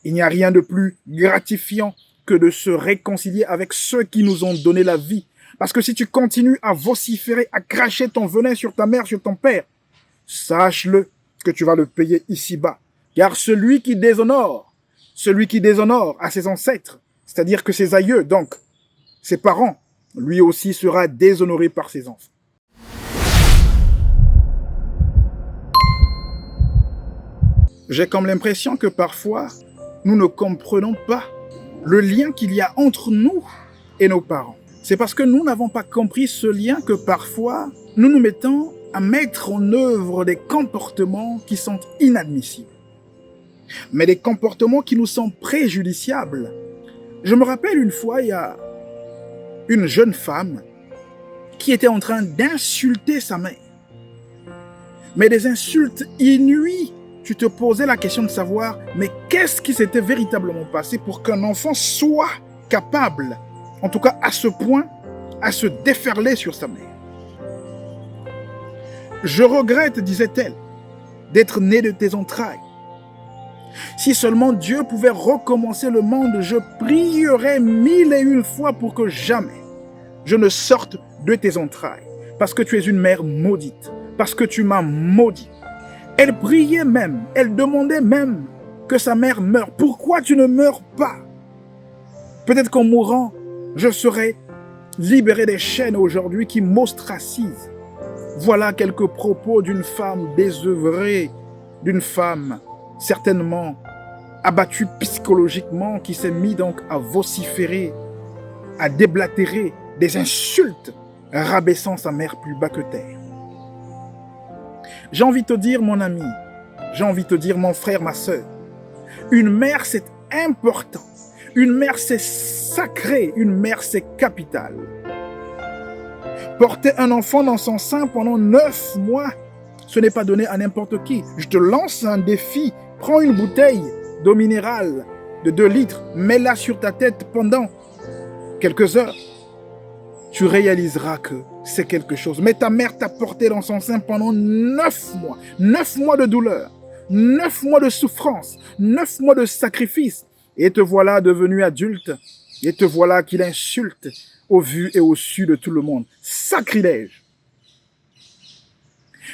Il n'y a rien de plus gratifiant que de se réconcilier avec ceux qui nous ont donné la vie. Parce que si tu continues à vociférer, à cracher ton venin sur ta mère, sur ton père, sache-le que tu vas le payer ici-bas. Car celui qui déshonore à ses ancêtres, c'est-à-dire que ses aïeux, donc ses parents, lui aussi sera déshonoré par ses enfants. J'ai comme l'impression que parfois, nous ne comprenons pas le lien qu'il y a entre nous et nos parents. C'est parce que nous n'avons pas compris ce lien que parfois, nous nous mettons à mettre en œuvre des comportements qui sont inadmissibles. Mais des comportements qui nous sont préjudiciables. Je me rappelle une fois, il y a une jeune femme qui était en train d'insulter sa mère. Mais des insultes inouïes. Tu te posais la question de savoir, mais qu'est-ce qui s'était véritablement passé pour qu'un enfant soit capable, en tout cas à ce point, à se déferler sur sa mère. Je regrette, disait-elle, d'être né de tes entrailles. Si seulement Dieu pouvait recommencer le monde, je prierais 1001 fois pour que jamais je ne sorte de tes entrailles, parce que tu es une mère maudite, parce que tu m'as maudit. Elle priait même, elle demandait même que sa mère meure. Pourquoi tu ne meurs pas? Peut-être qu'en mourant, je serai libéré des chaînes aujourd'hui qui m'ostracisent. Voilà quelques propos d'une femme désœuvrée, d'une femme certainement abattue psychologiquement, qui s'est mise donc à vociférer, à déblatérer des insultes, rabaissant sa mère plus bas que terre. J'ai envie de te dire, mon ami, j'ai envie de te dire, mon frère, ma sœur, une mère, c'est important. Une mère, c'est sacré. Une mère, c'est capital. Porter un enfant dans son sein pendant 9 mois, ce n'est pas donné à n'importe qui. Je te lance un défi. Prends une bouteille d'eau minérale de 2 litres, mets-la sur ta tête pendant quelques heures. Tu réaliseras que c'est quelque chose. Mais ta mère t'a porté dans son sein pendant 9 mois. 9 mois de douleur, 9 mois de souffrance, 9 mois de sacrifice. Et te voilà devenu adulte. Et te voilà qu'il insulte au vu et au su de tout le monde. Sacrilège.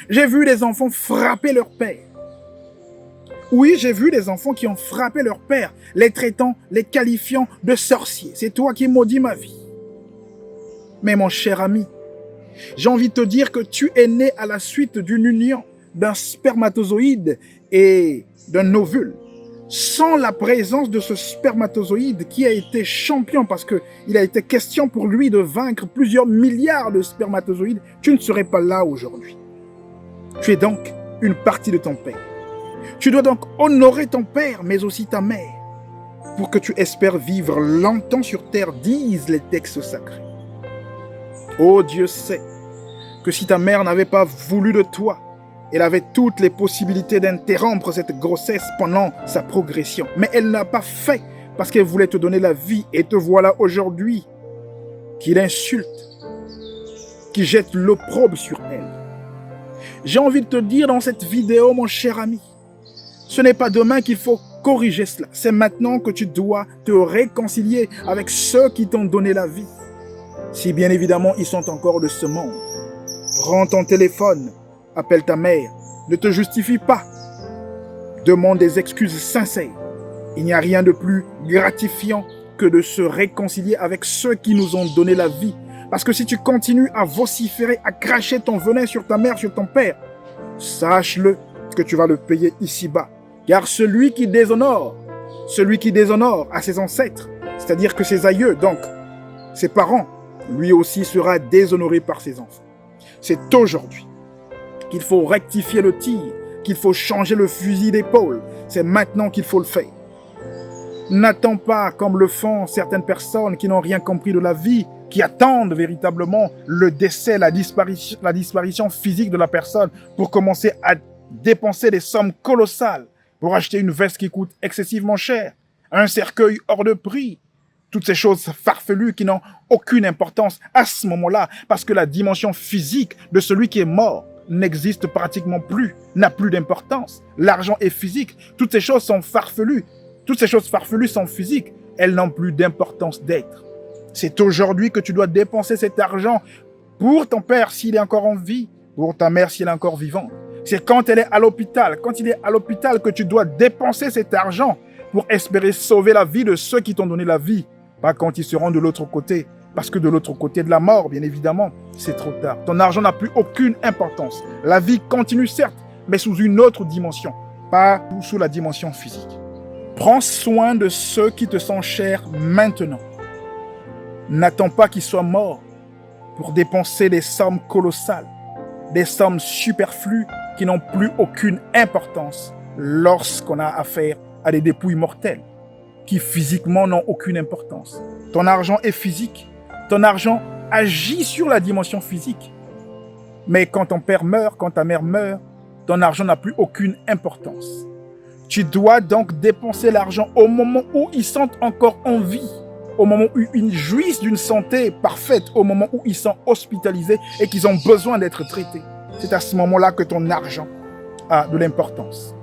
J'ai vu des enfants frapper leur père. Oui, j'ai vu des enfants qui ont frappé leur père, les traitant, les qualifiant de sorciers. C'est toi qui maudis ma vie. Mais mon cher ami, j'ai envie de te dire que tu es né à la suite d'une union d'un spermatozoïde et d'un ovule. Sans la présence de ce spermatozoïde qui a été champion, parce qu'il a été question pour lui de vaincre plusieurs milliards de spermatozoïdes, tu ne serais pas là aujourd'hui. Tu es donc une partie de ton père. Tu dois donc honorer ton père, mais aussi ta mère, pour que tu espères vivre longtemps sur terre, disent les textes sacrés. Oh, Dieu sait que si ta mère n'avait pas voulu de toi, elle avait toutes les possibilités d'interrompre cette grossesse pendant sa progression. Mais elle n'a pas fait parce qu'elle voulait te donner la vie. Et te voilà aujourd'hui qu'il insulte, qui jette l'opprobre sur elle. J'ai envie de te dire dans cette vidéo, mon cher ami, ce n'est pas demain qu'il faut corriger cela. C'est maintenant que tu dois te réconcilier avec ceux qui t'ont donné la vie. Si bien évidemment ils sont encore de ce monde. Prends ton téléphone, appelle ta mère, ne te justifie pas. Demande des excuses sincères. Il n'y a rien de plus gratifiant que de se réconcilier avec ceux qui nous ont donné la vie. Parce que si tu continues à vociférer, à cracher ton venin sur ta mère, sur ton père, sache-le que tu vas le payer ici-bas. Car celui qui déshonore à ses ancêtres, c'est-à-dire que ses aïeux, donc ses parents, lui aussi sera déshonoré par ses enfants. C'est aujourd'hui qu'il faut rectifier le tir, qu'il faut changer le fusil d'épaule. C'est maintenant qu'il faut le faire. N'attends pas, comme le font certaines personnes qui n'ont rien compris de la vie, qui attendent véritablement le décès, la disparition physique de la personne pour commencer à dépenser des sommes colossales pour acheter une veste qui coûte excessivement cher, un cercueil hors de prix. Toutes ces choses farfelues qui n'ont aucune importance à ce moment-là, parce que la dimension physique de celui qui est mort n'existe pratiquement plus, n'a plus d'importance. L'argent est physique. Toutes ces choses sont farfelues. Toutes ces choses farfelues sont physiques. Elles n'ont plus d'importance d'être. C'est aujourd'hui que tu dois dépenser cet argent pour ton père s'il est encore en vie, pour ta mère si elle est encore vivante. C'est quand elle est à l'hôpital, quand il est à l'hôpital que tu dois dépenser cet argent pour espérer sauver la vie de ceux qui t'ont donné la vie. Pas quand ils seront de l'autre côté. Parce que de l'autre côté de la mort, bien évidemment, c'est trop tard. Ton argent n'a plus aucune importance. La vie continue certes, mais sous une autre dimension, pas sous la dimension physique. Prends soin de ceux qui te sont chers maintenant. N'attends pas qu'ils soient morts pour dépenser des sommes colossales, des sommes superflues qui n'ont plus aucune importance lorsqu'on a affaire à des dépouilles mortelles qui physiquement n'ont aucune importance. Ton argent est physique, ton argent agit sur la dimension physique. Mais quand ton père meurt, quand ta mère meurt, ton argent n'a plus aucune importance. Tu dois donc dépenser l'argent au moment où ils sont encore en vie, au moment où ils jouissent d'une santé parfaite, au moment où ils sont hospitalisés et qu'ils ont besoin d'être traités. C'est à ce moment-là que ton argent a de l'importance.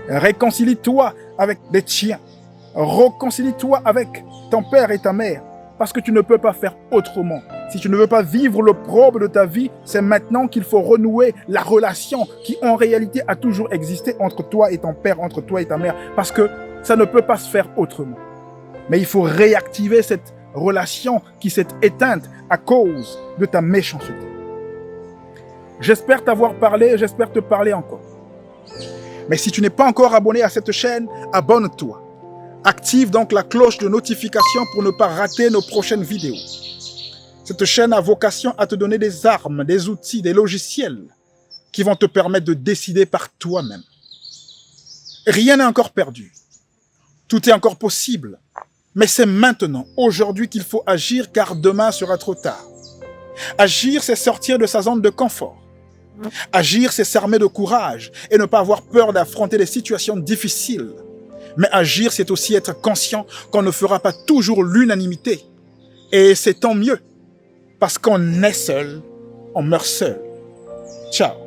Réconcilie-toi avec les tiens. Réconcilie-toi avec ton père et ta mère, parce que tu ne peux pas faire autrement. Si tu ne veux pas vivre l'opprobre de ta vie, c'est maintenant qu'il faut renouer la relation qui en réalité a toujours existé entre toi et ton père, entre toi et ta mère, parce que ça ne peut pas se faire autrement. Mais il faut réactiver cette relation qui s'est éteinte à cause de ta méchanceté. J'espère t'avoir parlé, j'espère te parler encore. Mais si tu n'es pas encore abonné à cette chaîne, abonne-toi. Active donc la cloche de notification pour ne pas rater nos prochaines vidéos. Cette chaîne a vocation à te donner des armes, des outils, des logiciels qui vont te permettre de décider par toi-même. Rien n'est encore perdu. Tout est encore possible. Mais c'est maintenant, aujourd'hui qu'il faut agir car demain sera trop tard. Agir, c'est sortir de sa zone de confort. Agir, c'est s'armer de courage et ne pas avoir peur d'affronter des situations difficiles. Mais agir, c'est aussi être conscient qu'on ne fera pas toujours l'unanimité. Et c'est tant mieux, parce qu'on est seul, on meurt seul. Ciao.